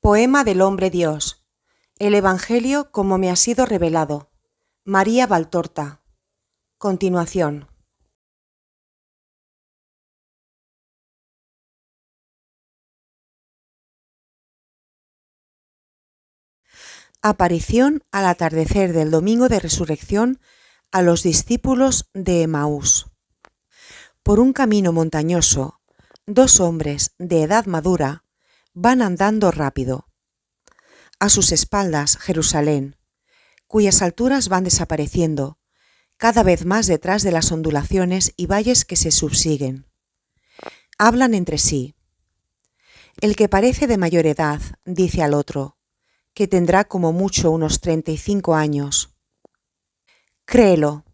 Poema del hombre Dios. El Evangelio como me ha sido revelado. María Valtorta. Continuación. Aparición al atardecer del domingo de resurrección a los discípulos de Emaús. Por un camino montañoso, dos hombres de edad madura van andando rápido. A sus espaldas Jerusalén, cuyas alturas van desapareciendo, cada vez más detrás de las ondulaciones y valles que se subsiguen. Hablan entre sí. El que parece de mayor edad dice al otro, que tendrá como mucho unos 35 años. Créelo,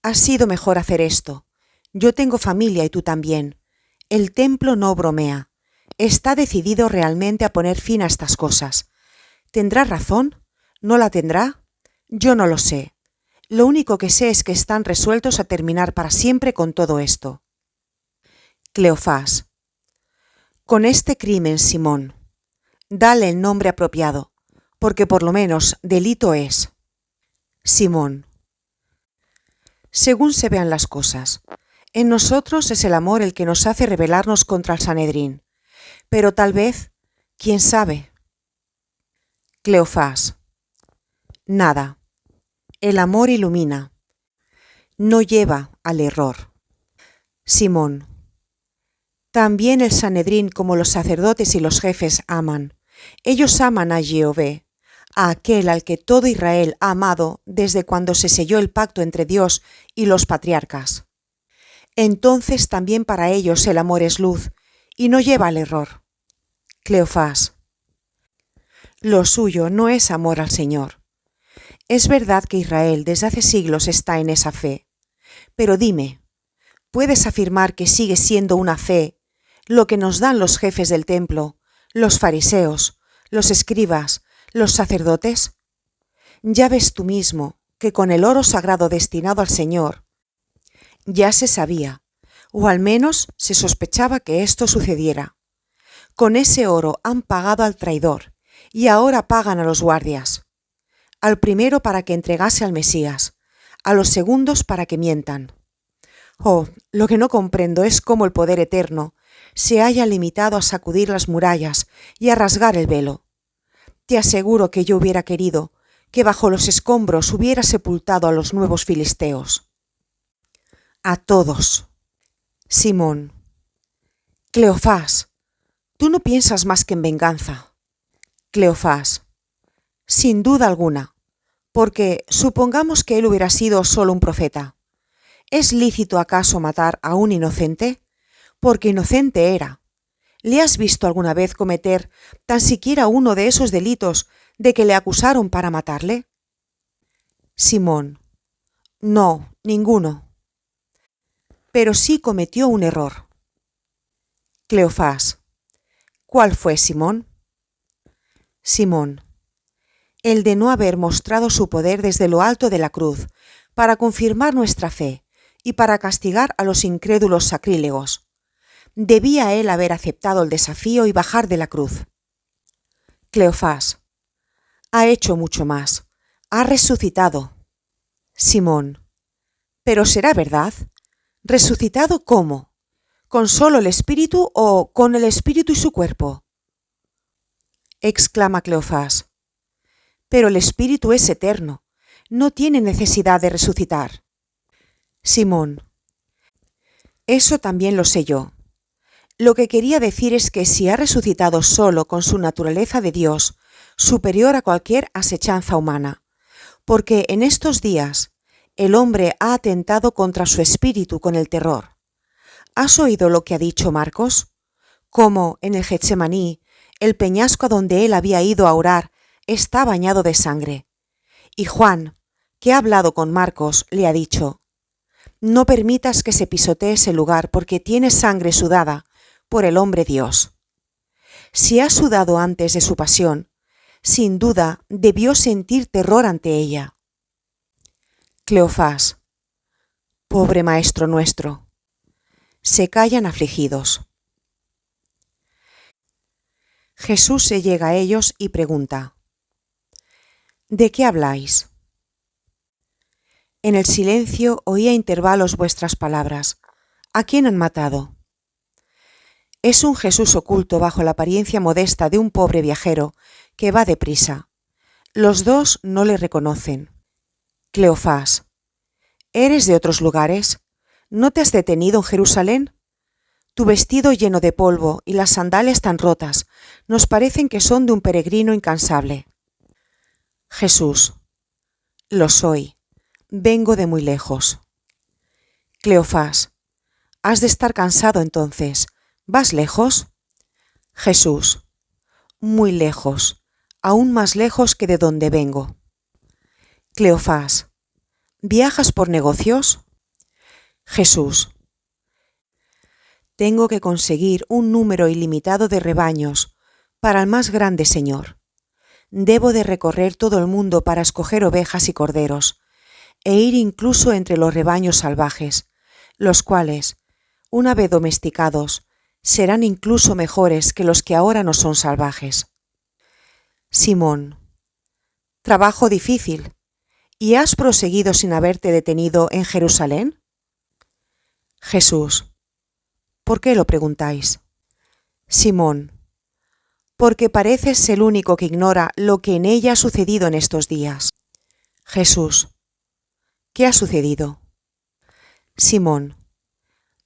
ha sido mejor hacer esto. Yo tengo familia y tú también. El templo no bromea. Está decidido realmente a poner fin a estas cosas. ¿Tendrá razón? ¿No la tendrá? Yo no lo sé. Lo único que sé es que están resueltos a terminar para siempre con todo esto. Cleofás. Con este crimen, Simón, dale el nombre apropiado, porque por lo menos delito es. Simón. Según se vean las cosas, en nosotros es el amor el que nos hace rebelarnos contra el Sanedrín, pero tal vez, quién sabe. Cleofás. Nada. El amor ilumina. No lleva al error. Simón. También el Sanedrín como los sacerdotes y los jefes aman. Ellos aman a Jehová, a aquel al que todo Israel ha amado desde cuando se selló el pacto entre Dios y los patriarcas. Entonces también para ellos el amor es luz y no lleva al error. Cleofás. Lo suyo no es amor al Señor. Es verdad que Israel desde hace siglos está en esa fe, pero dime, ¿puedes afirmar que sigue siendo una fe lo que nos dan los jefes del templo, los fariseos, los escribas, los sacerdotes? Ya ves tú mismo que con el oro sagrado destinado al Señor, ya se sabía, o al menos se sospechaba que esto sucediera. Con ese oro han pagado al traidor, y ahora pagan a los guardias. Al primero para que entregase al Mesías, a los segundos para que mientan. Oh, lo que no comprendo es cómo el poder eterno se haya limitado a sacudir las murallas y a rasgar el velo. Te aseguro que yo hubiera querido que bajo los escombros hubiera sepultado a los nuevos filisteos. A todos. Simón. Cleofás, tú no piensas más que en venganza. Cleofás. Sin duda alguna, porque supongamos que él hubiera sido solo un profeta. ¿Es lícito acaso matar a un inocente? Porque inocente era. ¿Le has visto alguna vez cometer tan siquiera uno de esos delitos de que le acusaron para matarle? Simón. No, ninguno. Pero sí cometió un error. Cleofás. ¿Cuál fue, Simón? Simón. El de no haber mostrado su poder desde lo alto de la cruz para confirmar nuestra fe y para castigar a los incrédulos sacrílegos. Debía él haber aceptado el desafío y bajar de la cruz. Cleofás. Ha hecho mucho más. Ha resucitado. Simón. ¿Pero será verdad? ¿Resucitado cómo? ¿Con solo el espíritu o con el espíritu y su cuerpo? Exclama Cleofás. Pero el espíritu es eterno. No tiene necesidad de resucitar. Simón. Eso también lo sé yo. Lo que quería decir es que si ha resucitado solo con su naturaleza de Dios, superior a cualquier asechanza humana, porque en estos días el hombre ha atentado contra su espíritu con el terror. ¿Has oído lo que ha dicho Marcos? Cómo en el Getsemaní, el peñasco a donde él había ido a orar está bañado de sangre. Y Juan, que ha hablado con Marcos, le ha dicho: no permitas que se pisotee ese lugar porque tiene sangre sudada por el hombre Dios. Si ha sudado antes de su pasión, sin duda debió sentir terror ante ella. Cleofás. Pobre maestro nuestro. Se callan afligidos. Jesús se llega a ellos y pregunta: ¿De qué habláis? En el silencio oí a intervalos vuestras palabras. ¿A quién han matado? Es un Jesús oculto bajo la apariencia modesta de un pobre viajero que va deprisa. Los dos no le reconocen. Cleofás: ¿Eres de otros lugares? ¿No te has detenido en Jerusalén? Tu vestido lleno de polvo y las sandalias tan rotas nos parecen que son de un peregrino incansable. Jesús: Lo soy. Vengo de muy lejos. Cleofás: Has de estar cansado entonces. ¿Vas lejos? Jesús: Muy lejos, aún más lejos que de donde vengo. Cleofás: ¿Viajas por negocios? Jesús: Tengo que conseguir un número ilimitado de rebaños para el más grande Señor. Debo de recorrer todo el mundo para escoger ovejas y corderos, e ir incluso entre los rebaños salvajes, los cuales, una vez domesticados, serán incluso mejores que los que ahora no son salvajes. Simón: Trabajo difícil. ¿Y has proseguido sin haberte detenido en Jerusalén? Jesús: ¿Por qué lo preguntáis? Simón: Porque pareces el único que ignora lo que en ella ha sucedido en estos días. Jesús: ¿Qué ha sucedido? Simón: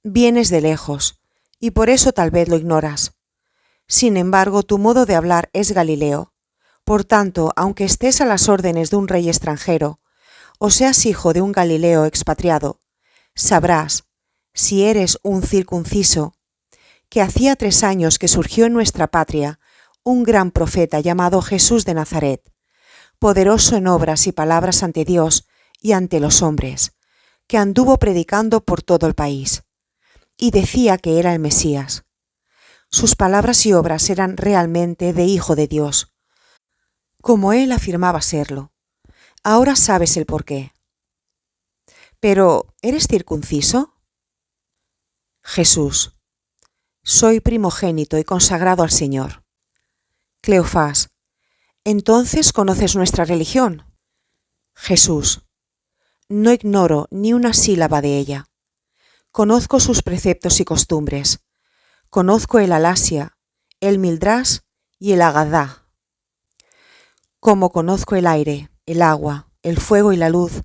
Vienes de lejos, y por eso tal vez lo ignoras. Sin embargo, tu modo de hablar es galileo. Por tanto, aunque estés a las órdenes de un rey extranjero, o seas hijo de un Galileo expatriado, sabrás, si eres un circunciso, que hacía 3 años que surgió en nuestra patria un gran profeta llamado Jesús de Nazaret, poderoso en obras y palabras ante Dios y ante los hombres, que anduvo predicando por todo el país, y decía que era el Mesías. Sus palabras y obras eran realmente de Hijo de Dios, como él afirmaba serlo. Ahora sabes el porqué. Pero, ¿eres circunciso? Jesús: Soy primogénito y consagrado al Señor. Cleofás: ¿Entonces conoces nuestra religión? Jesús: No ignoro ni una sílaba de ella. Conozco sus preceptos y costumbres. Conozco el Alasia, el Mildrás y el Agadá. Como conozco el aire, el agua, el fuego y la luz,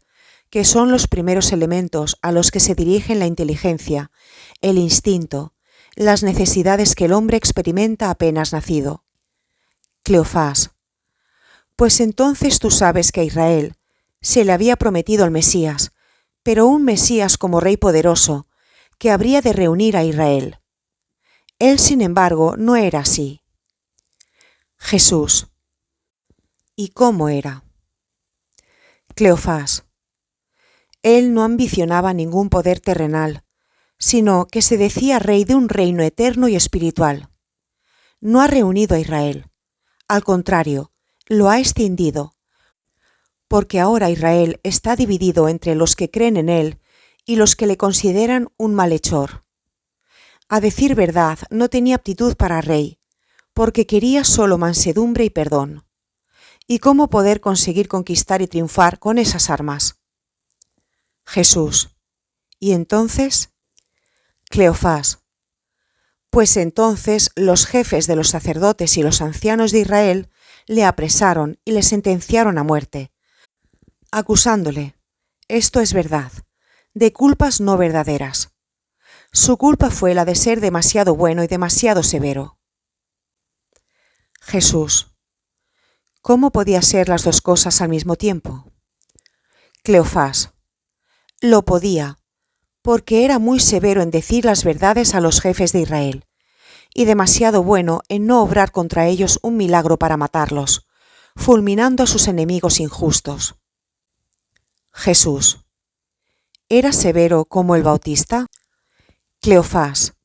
que son los primeros elementos a los que se dirigen la inteligencia, el instinto, las necesidades que el hombre experimenta apenas nacido. Cleofás: Pues entonces tú sabes que a Israel se le había prometido el Mesías, pero un Mesías como rey poderoso, que habría de reunir a Israel. Él, sin embargo, no era así. Jesús: ¿Y cómo era? Cleofás: Él no ambicionaba ningún poder terrenal, sino que se decía rey de un reino eterno y espiritual. No ha reunido a Israel. Al contrario, lo ha extendido, porque ahora Israel está dividido entre los que creen en él y los que le consideran un malhechor. A decir verdad, no tenía aptitud para rey, porque quería solo mansedumbre y perdón. ¿Y cómo poder conseguir conquistar y triunfar con esas armas? Jesús: ¿Y entonces? Cleofás: Pues entonces los jefes de los sacerdotes y los ancianos de Israel le apresaron y le sentenciaron a muerte, acusándole, esto es verdad, de culpas no verdaderas. Su culpa fue la de ser demasiado bueno y demasiado severo. Jesús: ¿Cómo podía ser las dos cosas al mismo tiempo? Cleofás: Lo podía, porque era muy severo en decir las verdades a los jefes de Israel, y demasiado bueno en no obrar contra ellos un milagro para matarlos, fulminando a sus enemigos injustos. Jesús: ¿Era severo como el Bautista? Cleofás: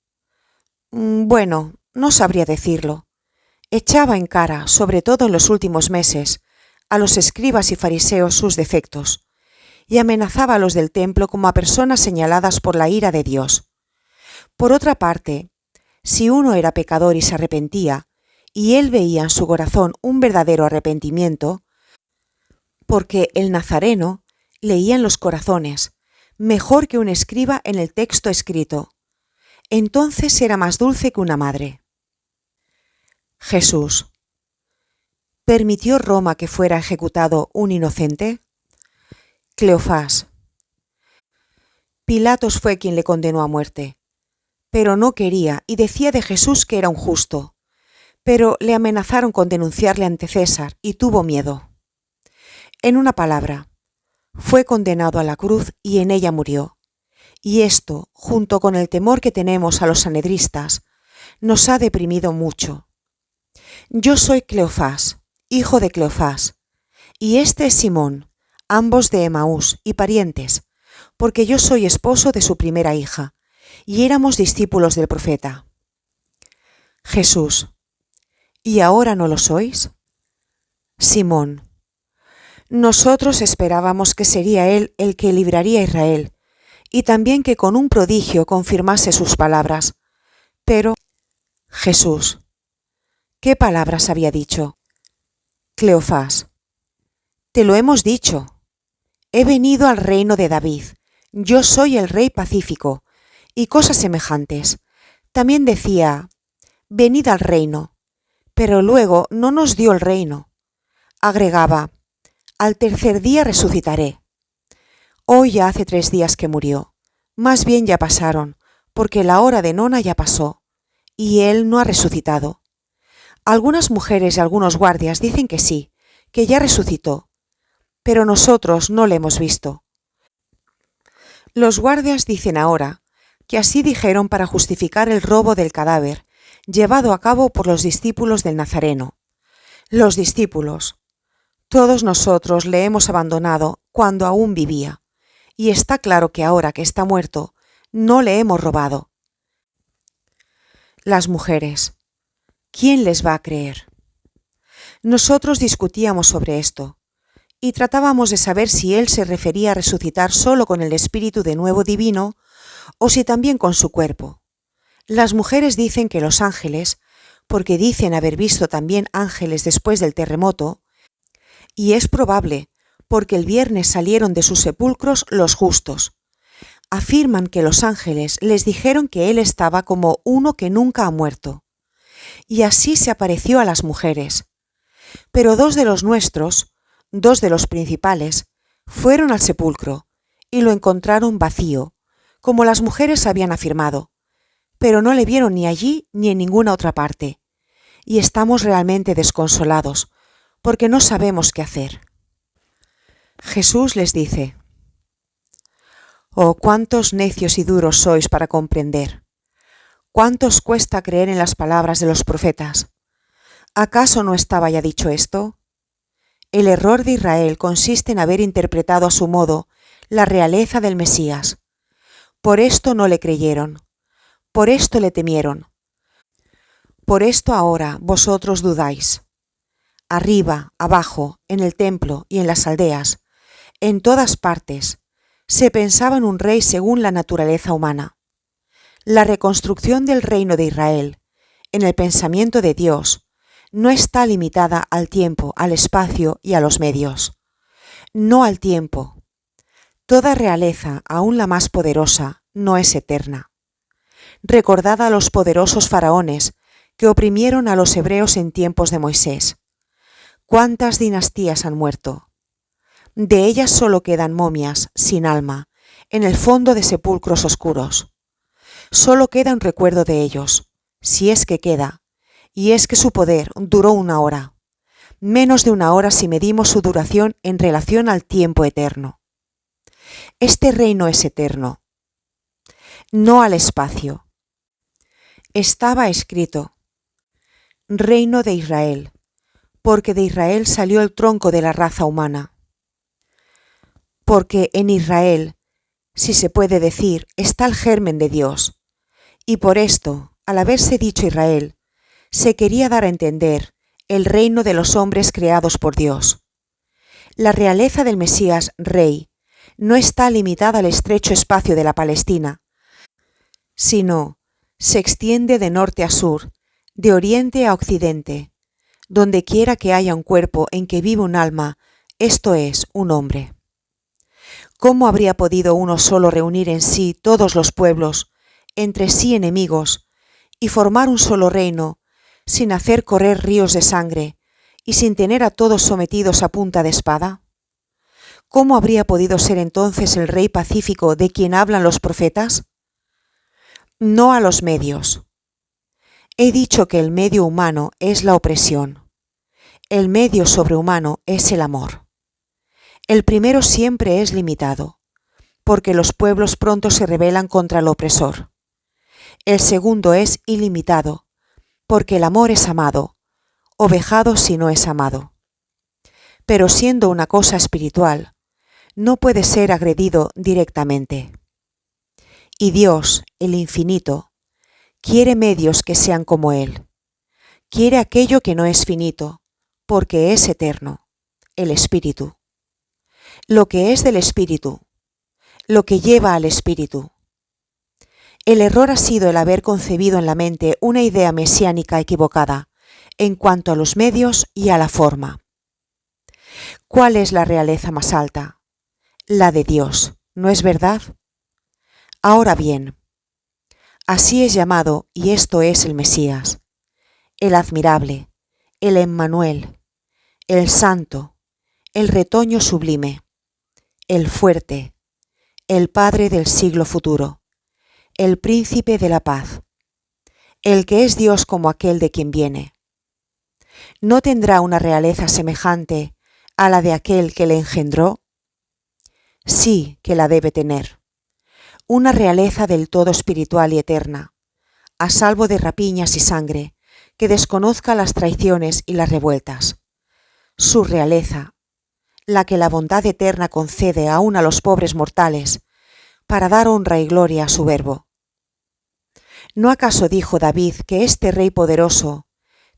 Bueno, no sabría decirlo. Echaba en cara, sobre todo en los últimos meses, a los escribas y fariseos sus defectos, y amenazaba a los del templo como a personas señaladas por la ira de Dios. Por otra parte, si uno era pecador y se arrepentía, y él veía en su corazón un verdadero arrepentimiento, porque el nazareno leía en los corazones, mejor que un escriba en el texto escrito. Entonces era más dulce que una madre. Jesús. ¿Permitió Roma que fuera ejecutado un inocente? Cleofás. Pilatos fue quien le condenó a muerte, pero no quería y decía de Jesús que era un justo, pero le amenazaron con denunciarle ante César y tuvo miedo. En una palabra, fue condenado a la cruz y en ella murió. Y esto, junto con el temor que tenemos a los sanhedristas, nos ha deprimido mucho. Yo soy Cleofás, hijo de Cleofás, y este es Simón, ambos de Emaús y parientes, porque yo soy esposo de su primera hija, y éramos discípulos del profeta. Jesús. ¿Y ahora no lo sois? Simón. Nosotros esperábamos que sería él el que libraría a Israel, y también que con un prodigio confirmase sus palabras. Pero Jesús. ¿Qué palabras había dicho? Cleofás. Te lo hemos dicho. He venido al reino de David. Yo soy el rey pacífico, y cosas semejantes. También decía, venid al reino, pero luego no nos dio el reino. Agregaba, al tercer día resucitaré. Hoy ya hace 3 días que murió. Más bien ya pasaron, porque la hora de nona ya pasó, y él no ha resucitado. Algunas mujeres y algunos guardias dicen que sí, que ya resucitó, pero nosotros no le hemos visto. Los guardias dicen ahora que así dijeron para justificar el robo del cadáver, llevado a cabo por los discípulos del Nazareno. Los discípulos. Todos nosotros le hemos abandonado cuando aún vivía, y está claro que ahora que está muerto, no le hemos robado. Las mujeres. ¿Quién les va a creer? Nosotros discutíamos sobre esto, y tratábamos de saber si él se refería a resucitar solo con el espíritu de nuevo divino, o si también con su cuerpo. Las mujeres dicen que los ángeles, porque dicen haber visto también ángeles después del terremoto, y es probable, porque el viernes salieron de sus sepulcros los justos. Afirman que los ángeles les dijeron que él estaba como uno que nunca ha muerto. Y así se apareció a las mujeres. Pero 2 de los nuestros, 2 de los principales, fueron al sepulcro, y lo encontraron vacío, como las mujeres habían afirmado, pero no le vieron ni allí ni en ninguna otra parte, y estamos realmente desconsolados, porque no sabemos qué hacer. Jesús les dice, «Oh, cuántos necios y duros sois para comprender. ¿Cuánto os cuesta creer en las palabras de los profetas? ¿Acaso no estaba ya dicho esto? El error de Israel consiste en haber interpretado a su modo la realeza del Mesías. Por esto no le creyeron, por esto le temieron. Por esto ahora vosotros dudáis. Arriba, abajo, en el templo y en las aldeas, en todas partes, se pensaba en un rey según la naturaleza humana. La reconstrucción del reino de Israel, en el pensamiento de Dios, no está limitada al tiempo, al espacio y a los medios. No al tiempo. Toda realeza, aun la más poderosa, no es eterna. Recordad a los poderosos faraones que oprimieron a los hebreos en tiempos de Moisés. ¿Cuántas dinastías han muerto? De ellas solo quedan momias, sin alma, en el fondo de sepulcros oscuros. Solo queda un recuerdo de ellos, si es que queda, y es que su poder duró 1 hora, menos de 1 hora si medimos su duración en relación al tiempo eterno. Este reino es eterno, no al espacio. Estaba escrito, Reino de Israel, porque de Israel salió el tronco de la raza humana. Porque en Israel, si se puede decir, está el germen de Dios, y por esto, al haberse dicho Israel, se quería dar a entender el reino de los hombres creados por Dios. La realeza del Mesías Rey no está limitada al estrecho espacio de la Palestina, sino se extiende de norte a sur, de oriente a occidente, donde quiera que haya un cuerpo en que vive un alma, esto es, un hombre. ¿Cómo habría podido uno solo reunir en sí todos los pueblos, entre sí enemigos, y formar un solo reino, sin hacer correr ríos de sangre, y sin tener a todos sometidos a punta de espada? ¿Cómo habría podido ser entonces el rey pacífico de quien hablan los profetas? No a los medios. He dicho que el medio humano es la opresión. El medio sobrehumano es el amor. El primero siempre es limitado, porque los pueblos pronto se rebelan contra el opresor. El segundo es ilimitado, porque el amor es amado, o vejado si no es amado. Pero siendo una cosa espiritual, no puede ser agredido directamente. Y Dios, el infinito, quiere medios que sean como Él. Quiere aquello que no es finito, porque es eterno, el Espíritu. Lo que es del Espíritu, lo que lleva al Espíritu. El error ha sido el haber concebido en la mente una idea mesiánica equivocada en cuanto a los medios y a la forma. ¿Cuál es la realeza más alta? La de Dios, ¿no es verdad? Ahora bien, así es llamado, y esto es el Mesías, el admirable, el Emmanuel, el santo, el retoño sublime, el fuerte, el Padre del siglo futuro, el príncipe de la paz, el que es Dios como aquel de quien viene. ¿No tendrá una realeza semejante a la de aquel que le engendró? Sí que la debe tener. Una realeza del todo espiritual y eterna, a salvo de rapiñas y sangre, que desconozca las traiciones y las revueltas. Su realeza, la que la bondad eterna concede aún a los pobres mortales, para dar honra y gloria a su verbo. ¿No acaso dijo David que este rey poderoso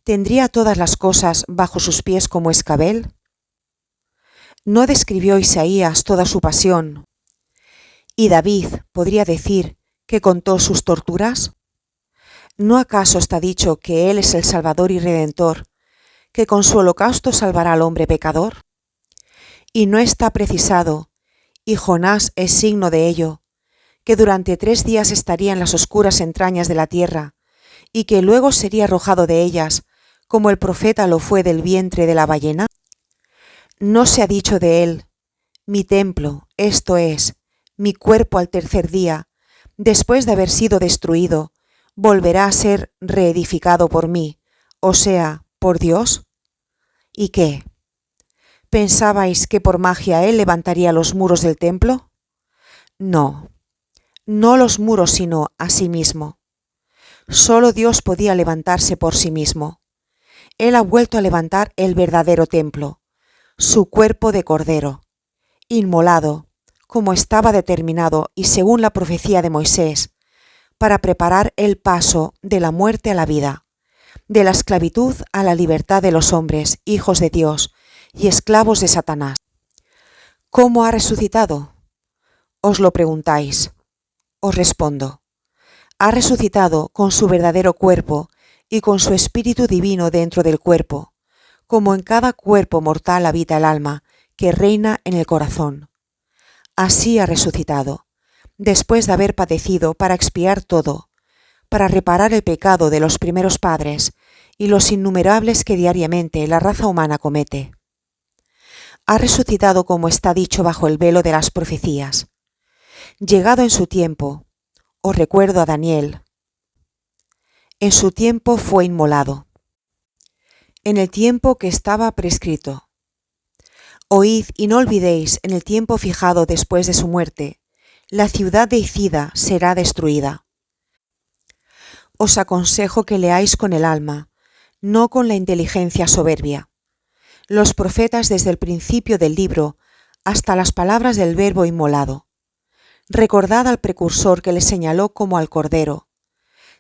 tendría todas las cosas bajo sus pies como escabel? ¿No describió Isaías toda su pasión? ¿Y David podría decir que contó sus torturas? ¿No acaso está dicho que Él es el Salvador y Redentor, que con su holocausto salvará al hombre pecador? Y no está precisado, y Jonás es signo de ello, que durante 3 días estaría en las oscuras entrañas de la tierra, y que luego sería arrojado de ellas, como el profeta lo fue del vientre de la ballena? ¿No se ha dicho de él, mi templo, esto es, mi cuerpo al tercer día, después de haber sido destruido, volverá a ser reedificado por mí, o sea, por Dios? ¿Y qué? ¿Pensabais que por magia él levantaría los muros del templo? No, no los muros, sino a sí mismo. Solo Dios podía levantarse por sí mismo. Él ha vuelto a levantar el verdadero templo, su cuerpo de cordero, inmolado, como estaba determinado y según la profecía de Moisés, para preparar el paso de la muerte a la vida, de la esclavitud a la libertad de los hombres, hijos de Dios y esclavos de Satanás. ¿Cómo ha resucitado? Os lo preguntáis. Os respondo. Ha resucitado con su verdadero cuerpo y con su espíritu divino dentro del cuerpo, como en cada cuerpo mortal habita el alma, que reina en el corazón. Así ha resucitado, después de haber padecido para expiar todo, para reparar el pecado de los primeros padres y los innumerables que diariamente la raza humana comete. Ha resucitado como está dicho bajo el velo de las profecías. Llegado en su tiempo, os recuerdo a Daniel, en su tiempo fue inmolado, en el tiempo que estaba prescrito. Oíd y no olvidéis en el tiempo fijado después de su muerte, la ciudad deicida será destruida. Os aconsejo que leáis con el alma, no con la inteligencia soberbia. Los profetas desde el principio del libro hasta las palabras del verbo inmolado. Recordad al precursor que le señaló como al cordero.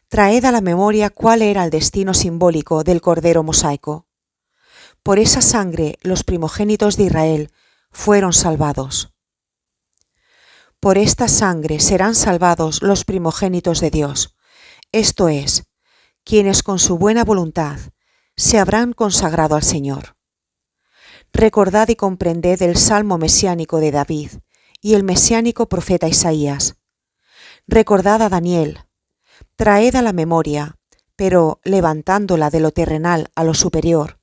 Traed a la memoria cuál era el destino simbólico del cordero mosaico. Por esa sangre los primogénitos de Israel fueron salvados. Por esta sangre serán salvados los primogénitos de Dios, esto es, quienes con su buena voluntad se habrán consagrado al Señor. Recordad y comprended el salmo mesiánico de David y el mesiánico profeta Isaías. Recordad a Daniel, traed a la memoria, pero levantándola de lo terrenal a lo superior,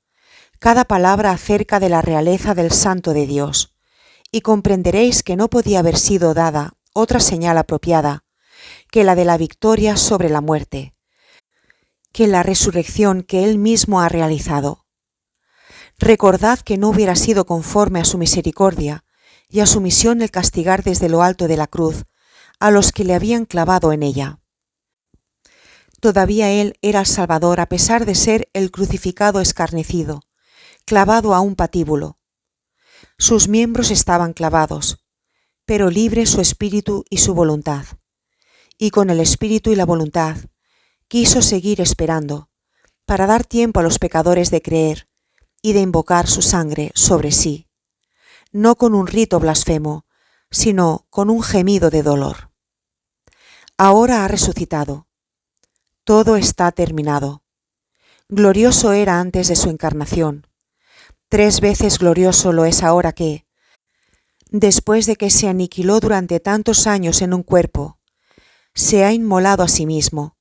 cada palabra acerca de la realeza del Santo de Dios, y comprenderéis que no podía haber sido dada otra señal apropiada que la de la victoria sobre la muerte, que la resurrección que Él mismo ha realizado. Recordad que no hubiera sido conforme a su misericordia y a su misión el castigar desde lo alto de la cruz a los que le habían clavado en ella. Todavía Él era el Salvador a pesar de ser el crucificado escarnecido, clavado a un patíbulo. Sus miembros estaban clavados, pero libre su espíritu y su voluntad. Y con el espíritu y la voluntad quiso seguir esperando, para dar tiempo a los pecadores de creer y de invocar su sangre sobre sí, no con un rito blasfemo, sino con un gemido de dolor. Ahora ha resucitado. Todo está terminado. Glorioso era antes de su encarnación. 3 veces glorioso lo es ahora que, después de que se aniquiló durante tantos años en un cuerpo, se ha inmolado a sí mismo,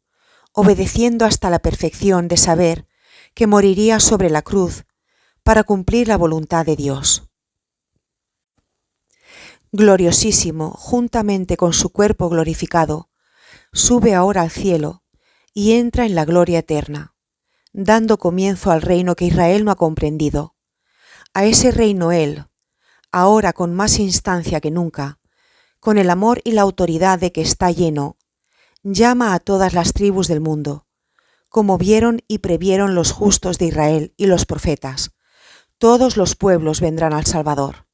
obedeciendo hasta la perfección de saber que moriría sobre la cruz para cumplir la voluntad de Dios. Gloriosísimo, juntamente con su cuerpo glorificado, sube ahora al cielo y entra en la gloria eterna, dando comienzo al reino que Israel no ha comprendido. A ese reino Él, ahora con más instancia que nunca, con el amor y la autoridad de que está lleno, llama a todas las tribus del mundo, como vieron y previeron los justos de Israel y los profetas. Todos los pueblos vendrán al Salvador.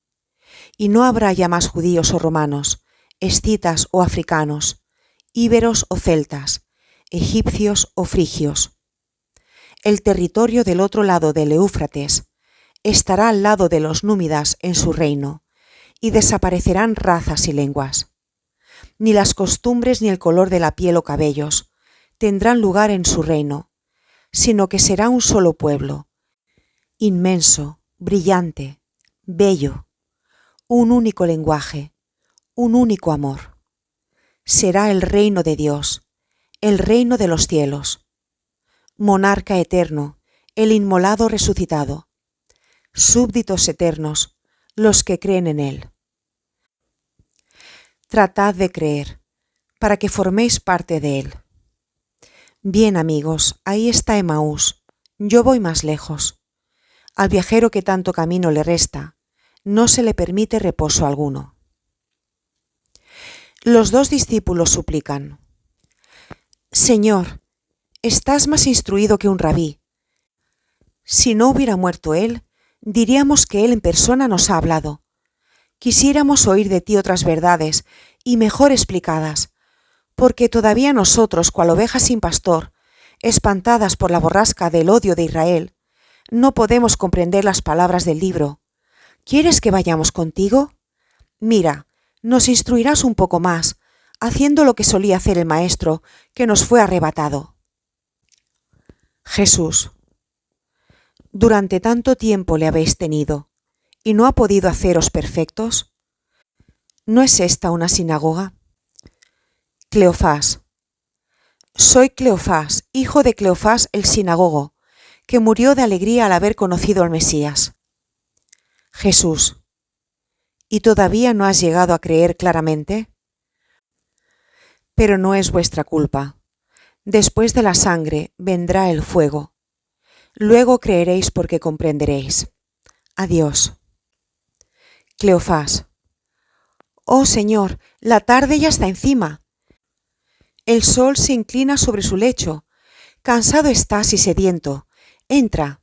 Y no habrá ya más judíos o romanos, escitas o africanos, íberos o celtas, egipcios o frigios. El territorio del otro lado del Éufrates estará al lado de los númidas en su reino, y desaparecerán razas y lenguas. Ni las costumbres ni el color de la piel o cabellos tendrán lugar en su reino, sino que será un solo pueblo, inmenso, brillante, bello, un único lenguaje, un único amor. Será el reino de Dios, el reino de los cielos. Monarca eterno, el inmolado resucitado. Súbditos eternos, los que creen en Él. Tratad de creer, para que forméis parte de Él. Bien, amigos, ahí está Emaús, yo voy más lejos. Al viajero que tanto camino le resta, no se le permite reposo alguno. Los 2 discípulos suplican: Señor, estás más instruido que un rabí. Si no hubiera muerto Él, diríamos que Él en persona nos ha hablado. Quisiéramos oír de ti otras verdades y mejor explicadas, porque todavía nosotros, cual ovejas sin pastor, espantadas por la borrasca del odio de Israel, no podemos comprender las palabras del libro. ¿Quieres que vayamos contigo? Mira, nos instruirás un poco más, haciendo lo que solía hacer el Maestro, que nos fue arrebatado. Jesús: durante tanto tiempo le habéis tenido, ¿y no ha podido haceros perfectos? ¿No es esta una sinagoga? Cleofás: soy Cleofás, hijo de Cleofás el sinagogo, que murió de alegría al haber conocido al Mesías. Jesús: ¿y todavía no has llegado a creer claramente? Pero no es vuestra culpa. Después de la sangre vendrá el fuego. Luego creeréis porque comprenderéis. Adiós. Cleofás: oh Señor, la tarde ya está encima. El sol se inclina sobre su lecho. Cansado estás y sediento. Entra,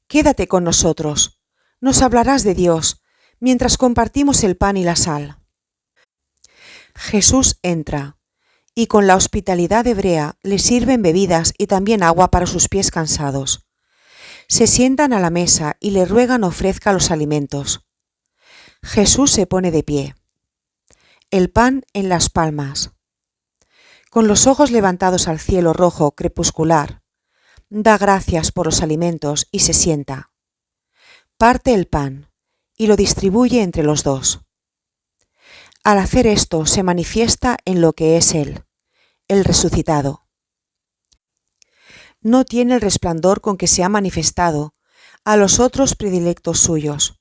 quédate con nosotros. Nos hablarás de Dios, mientras compartimos el pan y la sal. Jesús entra, y con la hospitalidad hebrea le sirven bebidas y también agua para sus pies cansados. Se sientan a la mesa y le ruegan ofrezca los alimentos. Jesús se pone de pie. El pan en las palmas. Con los ojos levantados al cielo rojo crepuscular, Da gracias por los alimentos y se sienta. Parte el pan y lo distribuye entre los dos. Al hacer esto se manifiesta en lo que es Él, el resucitado. No tiene el resplandor con que se ha manifestado a los otros predilectos suyos,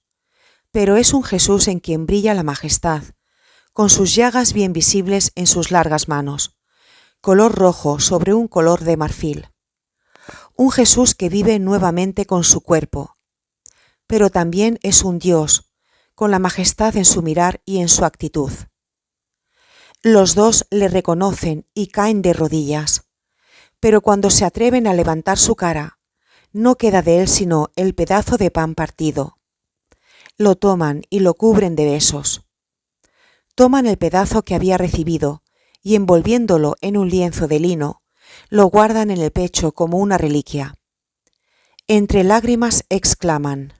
pero es un Jesús en quien brilla la majestad, con sus llagas bien visibles en sus largas manos, color rojo sobre un color de marfil. Un Jesús que vive nuevamente con su cuerpo, pero también es un Dios, con la majestad en su mirar y en su actitud. Los dos le reconocen y caen de rodillas, pero cuando se atreven a levantar su cara, no queda de él sino el pedazo de pan partido. Lo toman y lo cubren de besos. Toman el pedazo que había recibido y envolviéndolo en un lienzo de lino, lo guardan en el pecho como una reliquia. Entre lágrimas exclaman: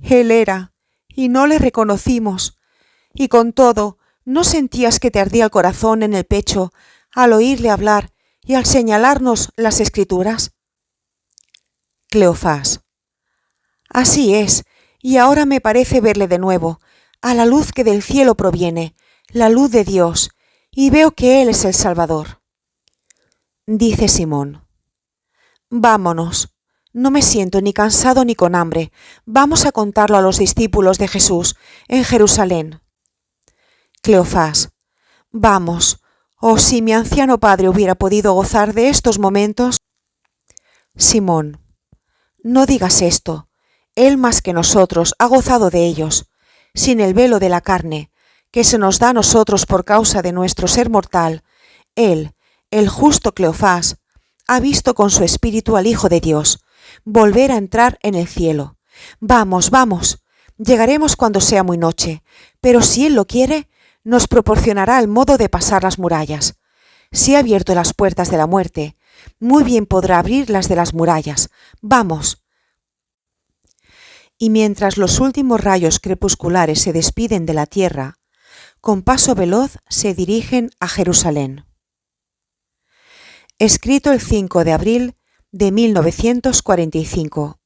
«Él era, y no le reconocimos, y con todo, ¿no sentías que te ardía el corazón en el pecho al oírle hablar y al señalarnos las Escrituras?» Cleofás: «Así es, y ahora me parece verle de nuevo, a la luz que del cielo proviene, la luz de Dios, y veo que Él es el Salvador». Dice Simón: «Vámonos, no me siento ni cansado ni con hambre, vamos a contarlo a los discípulos de Jesús en Jerusalén». Cleofás: «Vamos, oh si mi anciano padre hubiera podido gozar de estos momentos». Simón: «No digas esto, él más que nosotros ha gozado de ellos, sin el velo de la carne, que se nos da a nosotros por causa de nuestro ser mortal. Él, el justo Cleofás, ha visto con su espíritu al Hijo de Dios volver a entrar en el cielo. Vamos, vamos, llegaremos cuando sea muy noche, pero si Él lo quiere, nos proporcionará el modo de pasar las murallas. Si ha abierto las puertas de la muerte, muy bien podrá abrir las de las murallas. Vamos». Y mientras los últimos rayos crepusculares se despiden de la tierra, con paso veloz se dirigen a Jerusalén. Escrito el 5 de abril de 1945.